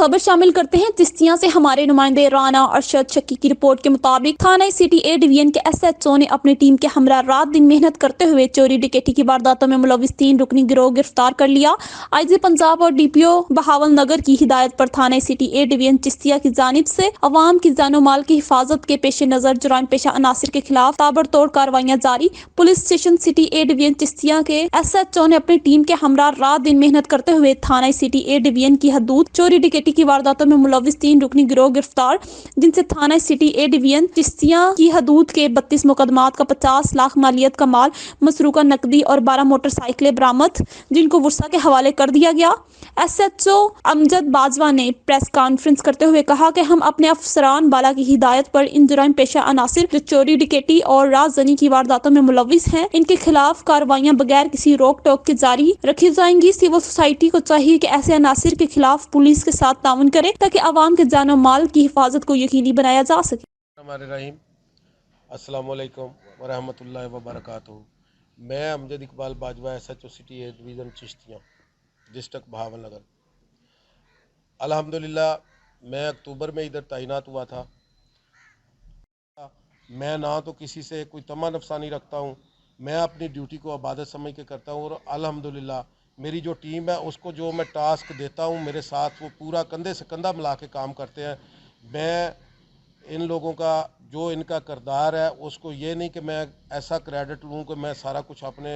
खबर शामिल करते हैं चिश्तियां से। हमारे नुमाइंदे राना अरशद शक्की की रिपोर्ट के मुताबिक थाना सिटी ए डिवीजन के SHO ने अपनी टीम के हमरा रात दिन मेहनत करते हुए चोरी डकैती की वारदातों में मुलविस 3 रुकनी गिरोह गिरफ्तार कर लिया। IG पंजाब और DPO बहावल नगर की हिदायत पर थाना सिटी ए डिवीजन चिश्तिया की जानिब से अवाम की जानो माल की हिफाजत के पेश नजर जुराइम पेशा अनासिर के खिलाफ ताबड़तोड़ कार्रवाइयां जारी। Police station city A division Chishtiya के SHO ने अपनी टीम के हमरा रात दिन मेहनत करते हुए थाना सिटी ए डिवीजन की हदूद चोरी डकैती की वारदातों में मुलविस 3 रुकनी गिरोह गिरफ्तार, जिनसे थाना सिटी ए डिवीजन चिश्तिया की हदूद के 32 मुकदमात का 50 लाख मालियत का माल, मसरूका नकदी और 12 मोटरसाइकिलें बरामद, जिनको वर्षा के हवाले कर दिया गया। SHO अमजद बाजवा ने प्रेस कॉन्फ्रेंस करते हुए कहा कि हम अपने अफसरान बाला की हिदायत पर इन जुराइम पेशा अनासिर जो चोरी डकैती और राजजनी की वारदातों में मुलविस हैं, इनके खिलाफ कार्रवाइयां बगैर किसी रोक टोक के जारी रखी जाएंगी। सिविल सोसाइटी को चाहिए कि ऐसे अनासिर के खिलाफ पुलिस के साथ ताउन करे ताकि आवाम के जानो माल की हिफाजत को यकीनी बनाया जा सके। अस्सलामुअलैकुम वरहमतुल्लाहि वबरकातुहू। मैं अमजद इकबाल बाजवा SHO सिटी ए डिवीज़न चिश्तिया डिस्ट्रिक्ट बहावल नगर। अल्हम्दुलिल्लाह मैं अक्टूबर में इधर तैनात हुआ था। मैं ना तो किसी से कोई तमा नफसानी रखता हूँ, मैं अपनी ड्यूटी को इबादत समझ के करता हूँ और अल्हम्दुलिल्लाह मेरी जो टीम है उसको जो मैं टास्क देता हूँ मेरे साथ वो पूरा कंधे से कंधा मिला के काम करते हैं। मैं इन लोगों का जो इनका किरदार है उसको ये नहीं कि मैं ऐसा क्रेडिट लूँ कि मैं सारा कुछ अपने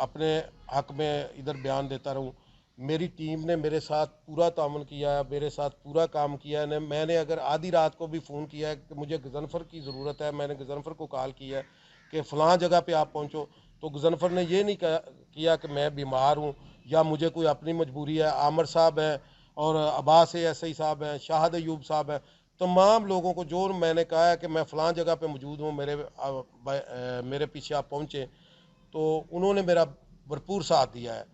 अपने हक में इधर बयान देता रहूँ। मेरी टीम ने मेरे साथ पूरा तामुन किया है, मेरे साथ पूरा काम किया है। मैंने अगर आधी रात को भी फ़ोन किया है कि मुझे गजनफ़र की ज़रूरत है, मैंने गजनफ़र को कॉल किया है कि फ़लाँ जगह पे आप पहुँचो, तो गजनफ़र ने ये नहीं किया कि मैं बीमार हूँ या मुझे कोई अपनी मजबूरी है। आमिर साहब हैं और अब्बास SI साहब हैं, शाहिद अयूब साहब हैं, तमाम लोगों को जो मैंने कहा है कि मैं फ़लाँ जगह पे मौजूद हूँ, मेरे पीछे आप पहुँचें, तो उन्होंने मेरा भरपूर साथ दिया है।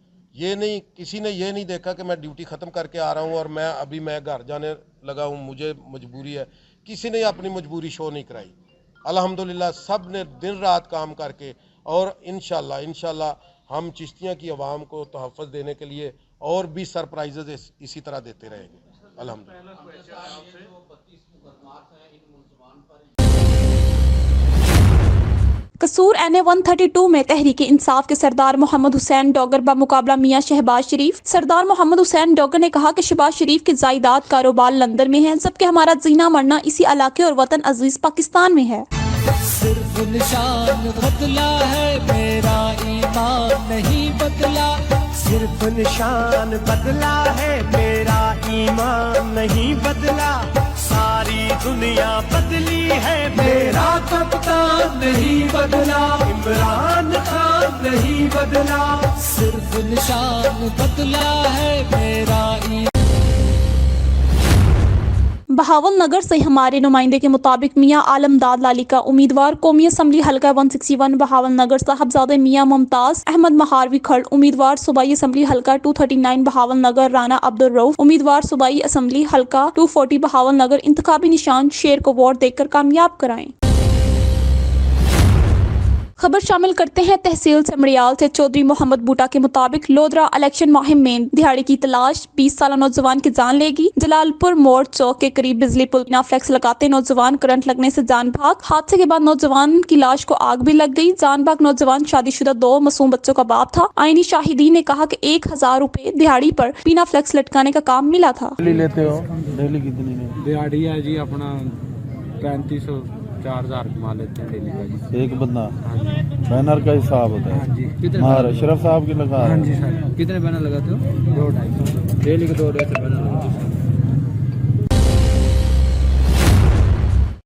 किसी ने ये नहीं देखा कि मैं ड्यूटी ख़त्म करके आ रहा हूँ और मैं घर जाने लगा हूँ, मुझे मजबूरी है। किसी ने अपनी मजबूरी शो नहीं कराई। अल्हम्दुलिल्लाह सब ने दिन रात काम करके और इंशाल्लाह हम चिश्तिया की आवाम को तहफ़्फ़ुज़ देने के लिए और भी सरप्राइजेस इसी तरह देते रहेंगे। अल्हम्दुलिल्लाह। कसूर NA 132 में तहरीक इंसाफ के सरदार मोहम्मद हुसैन डॉगर बमुकाबला मियां शहबाज शरीफ। सरदार मोहम्मद हुसैन डॉगर ने कहा कि शहबाज शरीफ की जायदाद कारोबार लंदन में है, जबकि हमारा जीना मरना इसी इलाके और वतन अजीज पाकिस्तान में है। सिर्फ निशान बदला है, मेरा ईमान नहीं बदला। सिर्फ निशान बदला है, मेरा ईमान नहीं बदला। सारी दुनिया बदली है, मेरा कप्तान नहीं बदला। इमरान खान नहीं बदला। सिर्फ निशान बदला है, मेरा बहावल नगर से हमारे नुमाइंदे के मुताबिक मियां आलमदाद लाली का उम्मीदवार कौमी असम्बली हल्का 161 बहावल नगर, साहबजादे मियां मुमताज अहमद महारवी खड़ उम्मीदवार सूबाई असम्बली हल्का 239 बहावल नगर, राना अब्दुल रऊफ उम्मीदवार सूबाई असम्बली हल्का 240 बहावल नगर इंतखाबी निशान शेर को वोट देकर कामयाब कराएं। खबर शामिल करते हैं तहसील समड़ियाल से। चौधरी मोहम्मद बूटा के मुताबिक लोधरा इलेक्शन मुहिम में दिहाड़ी की तलाश 20 साल नौजवान की जान लेगी। जलालपुर मोड़ चौक के करीब बिजली पुल बिना फ्लैक्स लगाते नौजवान करंट लगने से जान भाग। हादसे के बाद नौजवान की लाश को आग भी लग गई। जान भाग नौजवान शादीशुदा 2 मासूम बच्चों का बाप था। आईनी शाहिदीन ने कहा कि 1000 रुपए दिहाड़ी पर बिना फ्लैक्स लटकाने का काम मिला था। लेते हो डेली कितनी दिहाड़ी है जी अपना 3500-4000 कमा लेते हैं डेली का जी। एक बंदा बैनर का हिसाब होता है। हाँ जी। कितने अशरफ साहब की लगा? हाँ जी सर। कितने बैनर लगाते हो? 2-250 डेली के 2 बैनर लगाते हो।